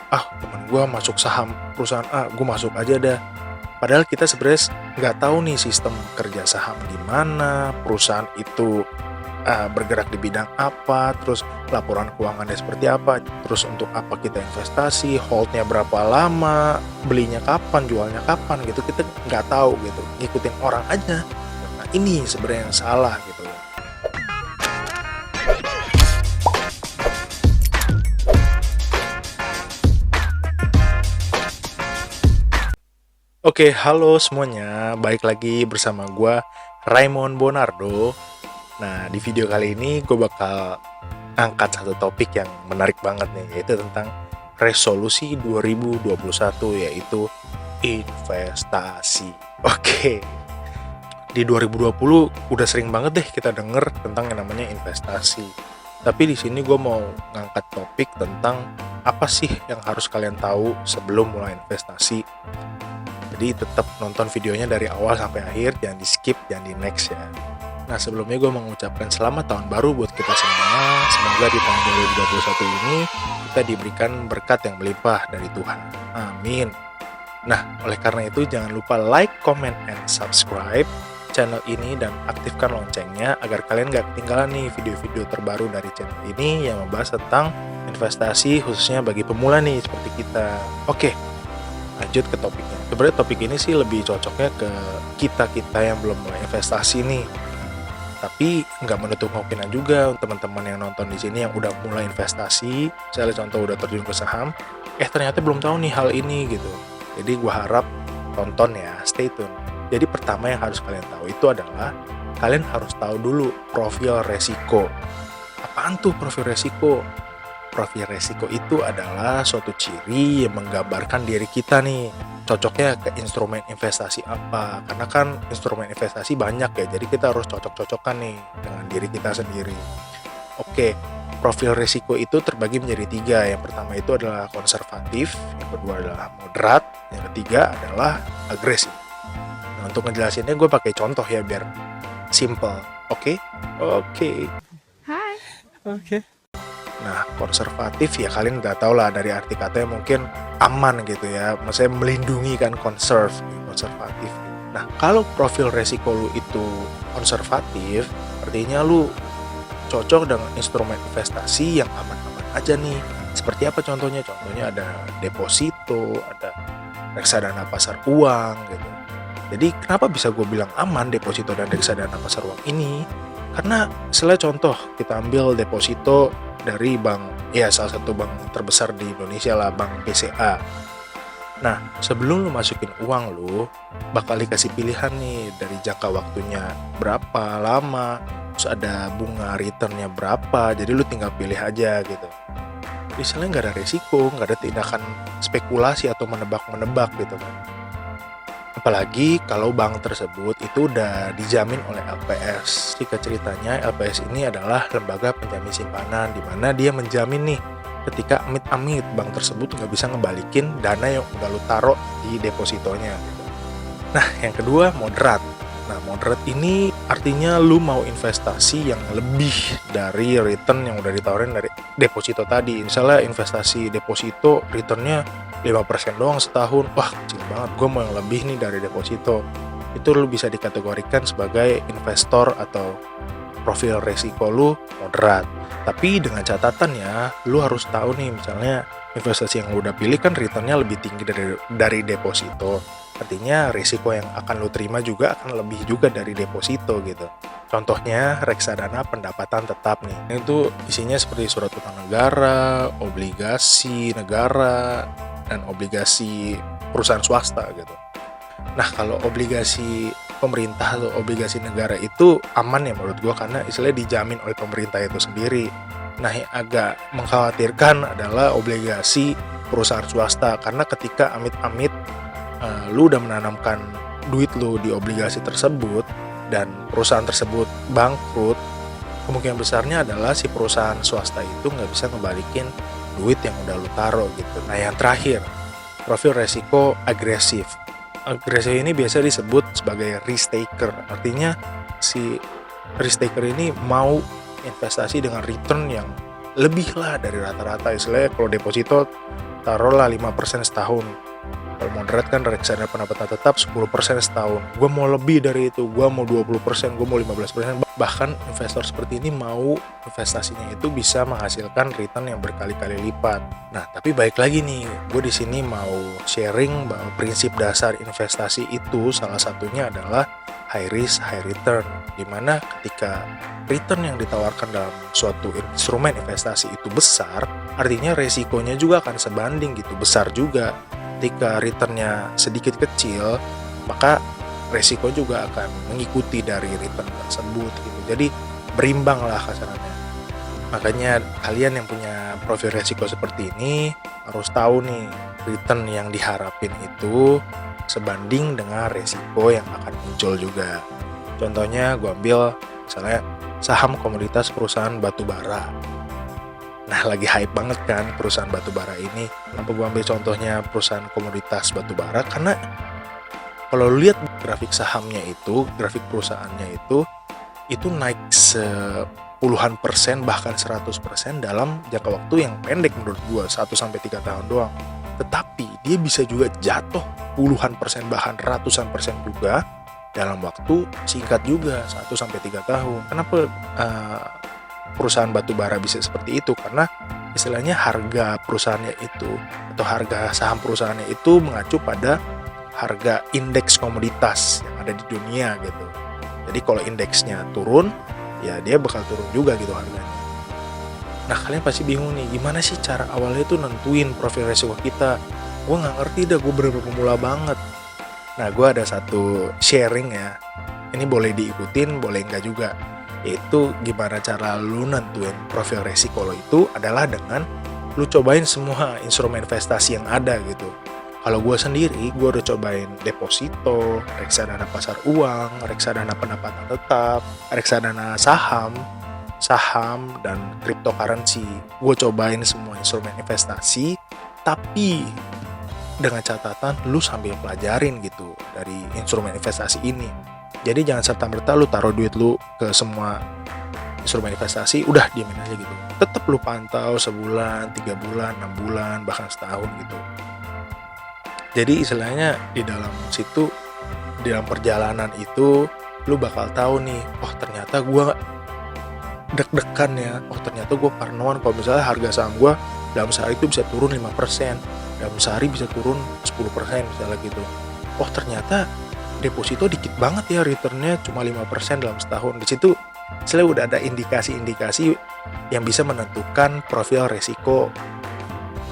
ah teman gue masuk saham perusahaan A, gue masuk aja dah. Padahal kita sebenarnya nggak tahu nih sistem kerja saham gimana, perusahaan itu bergerak di bidang apa, terus laporan keuangannya seperti apa, terus untuk apa kita investasi, holdnya berapa lama, belinya kapan, jualnya kapan gitu, kita nggak tahu gitu, ngikutin orang aja. Nah ini sebenarnya yang salah gitu. Oke, halo semuanya, balik lagi bersama gue Raymond Bonardo. Nah, di video kali ini gue bakal angkat satu topik yang menarik banget nih, yaitu tentang resolusi 2021, yaitu investasi. Oke, di 2020 udah sering banget deh kita denger tentang yang namanya investasi. Tapi di sini gue mau ngangkat topik tentang apa sih yang harus kalian tahu sebelum mulai investasi. Jadi tetap nonton videonya dari awal sampai akhir, jangan di skip, jangan di next ya. Nah sebelumnya gue mengucapkan selamat tahun baru buat kita semua. Semoga di tahun 2021 ini kita diberikan berkat yang melimpah dari Tuhan. Amin. Nah oleh karena itu jangan lupa like, comment, and subscribe channel ini dan aktifkan loncengnya agar kalian gak ketinggalan nih video-video terbaru dari channel ini yang membahas tentang investasi khususnya bagi pemula nih seperti kita. Oke, lanjut ke topiknya. Sebenarnya topik ini sih lebih cocoknya ke kita-kita yang belum mulai investasi nih. Tapi nggak menutup kemungkinan juga teman-teman yang nonton di sini yang udah mulai investasi, misalnya contoh udah terjun ke saham, ternyata belum tahu nih hal ini gitu. Jadi gua harap tonton ya, stay tune. Jadi pertama yang harus kalian tahu itu adalah kalian harus tahu dulu profil resiko. Apaan tuh profil resiko? Profil resiko itu adalah suatu ciri yang menggambarkan diri kita nih cocoknya ke instrumen investasi apa, karena kan instrumen investasi banyak ya, jadi kita harus cocok-cocokkan nih dengan diri kita sendiri. Oke, profil resiko itu terbagi menjadi 3. Yang pertama itu adalah konservatif, yang kedua adalah moderat, yang ketiga adalah agresif. Nah untuk ngejelasinnya gue pakai contoh ya biar simple. Oke. Hai. Oke. Nah, konservatif ya kalian udah tau lah dari arti katanya mungkin aman gitu ya. Maksudnya melindungi kan, konservatif. Nah, kalau profil resiko lu itu konservatif, artinya lu cocok dengan instrumen investasi yang aman-aman aja nih. Seperti apa contohnya? Contohnya ada deposito, ada reksadana pasar uang gitu. Jadi kenapa bisa gue bilang aman deposito dan reksadana pasar uang ini? Karena misalnya contoh kita ambil deposito dari bank, ya salah satu bank terbesar di Indonesia lah, Bank BCA. Nah, sebelum lu masukin uang lu, bakal dikasih pilihan nih dari jangka waktunya berapa lama, terus ada bunga returnnya berapa, jadi lu tinggal pilih aja gitu. Misalnya nggak ada resiko, nggak ada tindakan spekulasi atau menebak-menebak gitu kan. Apalagi kalau bank tersebut itu udah dijamin oleh LPS. Jika ceritanya LPS ini adalah lembaga penjamin simpanan, di mana dia menjamin nih ketika amit-amit bank tersebut nggak bisa ngebalikin dana yang udah lu taruh di depositonya. Nah, yang kedua moderat. Nah, moderat ini artinya lu mau investasi yang lebih dari return yang udah ditawarin dari deposito tadi. Misalnya investasi deposito returnnya 5% doang setahun, wah kecil banget, gue mau yang lebih nih dari deposito. Itu lu bisa dikategorikan sebagai investor atau profil resiko lu moderat. Tapi dengan catatan ya, lu harus tahu nih misalnya investasi yang lu udah pilih kan returnnya lebih tinggi dari deposito. Artinya risiko yang akan lu terima juga akan lebih juga dari deposito gitu. Contohnya reksadana pendapatan tetap nih. Itu isinya seperti surat utang negara, obligasi negara, dan obligasi perusahaan swasta gitu. Nah kalau obligasi pemerintah atau obligasi negara itu aman ya menurut gue, karena istilahnya dijamin oleh pemerintah itu sendiri. Nah yang agak mengkhawatirkan adalah obligasi perusahaan swasta, karena ketika amit-amit lu udah menanamkan duit lu di obligasi tersebut dan perusahaan tersebut bangkrut, kemungkinan besarnya adalah si perusahaan swasta itu nggak bisa ngebalikin duit yang udah lu taruh gitu. Nah yang terakhir, profil resiko agresif. Agresif ini biasa disebut sebagai risk taker. Artinya si risk taker ini mau investasi dengan return yang lebih lah dari rata-rata. Istilahnya kalau deposito taruhlah 5% setahun. Kalau moderate kan reksadana pendapatan tetap 10% setahun. Gue mau lebih dari itu, gue mau 20%, gue mau 15%. Bahkan investor seperti ini mau investasinya itu bisa menghasilkan return yang berkali-kali lipat. Nah, tapi baik lagi nih, gue di sini mau sharing bahwa prinsip dasar investasi itu salah satunya adalah high risk, high return. Dimana ketika return yang ditawarkan dalam suatu instrumen investasi itu besar, artinya resikonya juga akan sebanding gitu, besar juga. Ketika returnnya sedikit kecil, maka resiko juga akan mengikuti dari return tersebut gitu. Jadi berimbang lah kasarannya. Makanya kalian yang punya profil resiko seperti ini harus tahu nih, return yang diharapin itu sebanding dengan resiko yang akan muncul juga. Contohnya gue ambil misalnya saham komoditas perusahaan batubara. Nah, lagi hype banget kan perusahaan batubara ini. Kenapa gue ambil contohnya perusahaan komoditas batubara? Karena kalau lihat grafik sahamnya itu, grafik perusahaannya itu naik puluhan persen bahkan 100% dalam jangka waktu yang pendek menurut gue, 1-3 tahun doang. Tetapi dia bisa juga jatuh puluhan persen bahkan ratusan persen juga dalam waktu singkat juga, 1-3 tahun. Kenapa perusahaan batubara bisa seperti itu? Karena istilahnya harga perusahaannya itu atau harga saham perusahaannya itu mengacu pada harga indeks komoditas yang ada di dunia gitu. Jadi kalau indeksnya turun, ya dia bakal turun juga gitu harganya. Nah, kalian pasti bingung nih, gimana sih cara awalnya itu nentuin profil resiko kita? Gue nggak ngerti dah, gue bener-bener pemula banget. Nah, gue ada satu sharing ya, ini boleh diikutin, boleh enggak juga. Yaitu gimana cara lu nentuin profil resiko lo itu adalah dengan lu cobain semua instrumen investasi yang ada gitu. Kalau gue sendiri, gue udah cobain deposito, reksadana pasar uang, reksadana pendapatan tetap, reksadana saham, dan cryptocurrency. Gue cobain semua instrumen investasi, tapi dengan catatan lu sambil pelajarin gitu dari instrumen investasi ini. Jadi jangan serta-merta lu taruh duit lu ke semua instrumen investasi, udah diamin aja gitu. Tetap lu pantau sebulan, 3 bulan, 6 bulan, bahkan setahun gitu. Jadi istilahnya di dalam situ, di dalam perjalanan itu, lu bakal tahu nih, oh ternyata gue deg-degan ya, oh ternyata gue parnoan kalau misalnya harga saham gue dalam sehari itu bisa turun 5%, dalam sehari bisa turun 10% misalnya gitu. Oh ternyata deposito dikit banget ya returnnya, cuma 5% dalam setahun. Di situ selalu udah ada indikasi-indikasi yang bisa menentukan profil resiko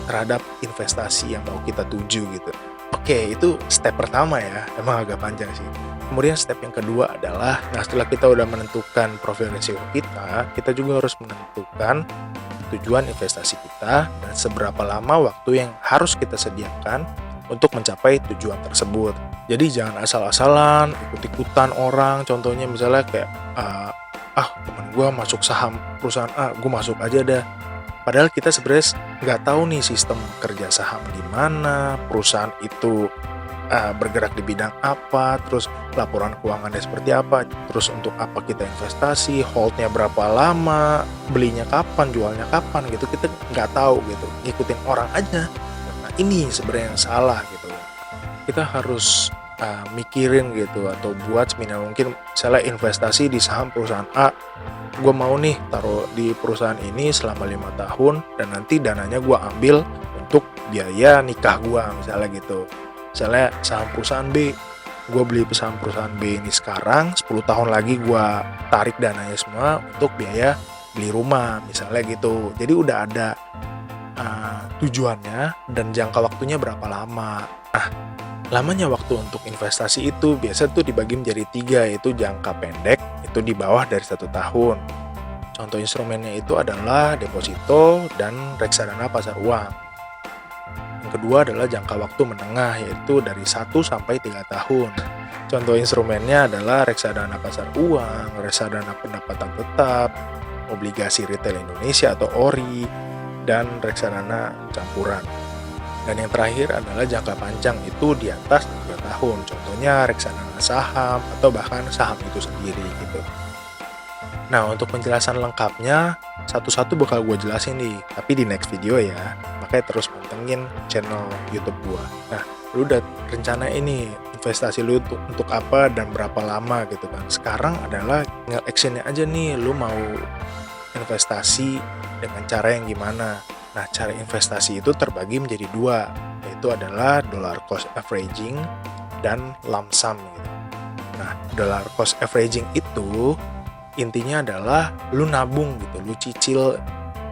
terhadap investasi yang mau kita tuju gitu. Oke, itu step pertama ya, emang agak panjang sih. Kemudian step yang kedua adalah, nah setelah kita udah menentukan profil resiko kita juga harus menentukan tujuan investasi kita dan seberapa lama waktu yang harus kita sediakan untuk mencapai tujuan tersebut. Jadi jangan asal-asalan ikut-ikutan orang. Contohnya misalnya kayak temen gue masuk saham perusahaan A, gue masuk aja dah. Padahal kita sebenarnya nggak tahu nih sistem kerja saham gimana, perusahaan itu bergerak di bidang apa, terus laporan keuangannya seperti apa, terus untuk apa kita investasi, holdnya berapa lama, belinya kapan, jualnya kapan gitu. Kita nggak tahu gitu, ngikutin orang aja. Nah ini sebenarnya yang salah gitu. Kita harus mikirin gitu, atau buat seminimal mungkin. Misalnya investasi di saham perusahaan A, gue mau nih taruh di perusahaan ini selama 5 tahun dan nanti dananya gue ambil untuk biaya nikah gue misalnya gitu. Misalnya saham perusahaan B, gue beli saham perusahaan B ini sekarang, 10 tahun lagi gue tarik dananya semua untuk biaya beli rumah misalnya gitu. Jadi udah ada tujuannya dan jangka waktunya berapa lama. Nah, lamanya waktu untuk investasi itu biasa tuh dibagi menjadi 3, yaitu jangka pendek, itu di bawah dari 1 tahun. Contoh instrumennya itu adalah deposito dan reksadana pasar uang. Yang kedua adalah jangka waktu menengah, yaitu dari 1-3 tahun. Contoh instrumennya adalah reksadana pasar uang, reksadana pendapatan tetap, obligasi retail Indonesia atau ORI, dan reksadana campuran. Dan yang terakhir adalah jangka panjang, itu di atas 3 tahun. Contohnya reksadana saham atau bahkan saham itu sendiri gitu. Nah, untuk penjelasan lengkapnya, satu-satu bakal gue jelasin nih, tapi di next video ya. Makanya terus pantengin channel YouTube gue. Nah, lu udah rencana ini investasi lu untuk apa dan berapa lama gitu kan. Sekarang adalah tinggal actionnya aja nih, lu mau investasi dengan cara yang gimana. Nah, cara investasi itu terbagi menjadi dua, yaitu adalah dollar cost averaging dan lump sum gitu. Nah, dollar cost averaging itu intinya adalah lu nabung gitu, lu cicil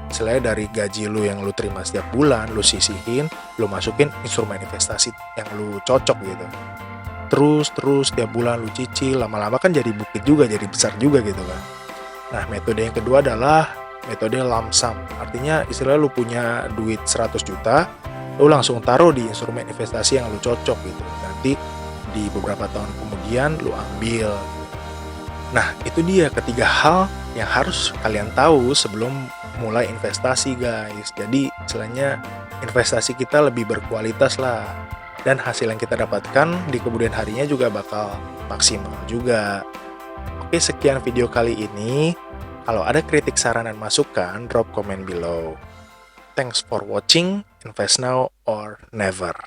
selain dari gaji lu yang lu terima setiap bulan, lu sisihin, lu masukin instrumen investasi yang lu cocok gitu. Terus setiap bulan lu cicil, lama-lama kan jadi bukit juga, jadi besar juga gitu kan. Nah, metode yang kedua adalah metode lump sum. Artinya istilah lu punya duit 100 juta, lu langsung taruh di instrumen investasi yang lu cocok gitu. Nanti di beberapa tahun kemudian lu ambil. Nah, itu dia ketiga hal yang harus kalian tahu sebelum mulai investasi, guys. Jadi, istilahnya investasi kita lebih berkualitas lah. Dan hasil yang kita dapatkan di kemudian harinya juga bakal maksimal juga. Oke, sekian video kali ini. Kalau ada kritik, saran, dan masukan, drop comment below. Thanks for watching. Invest now or never.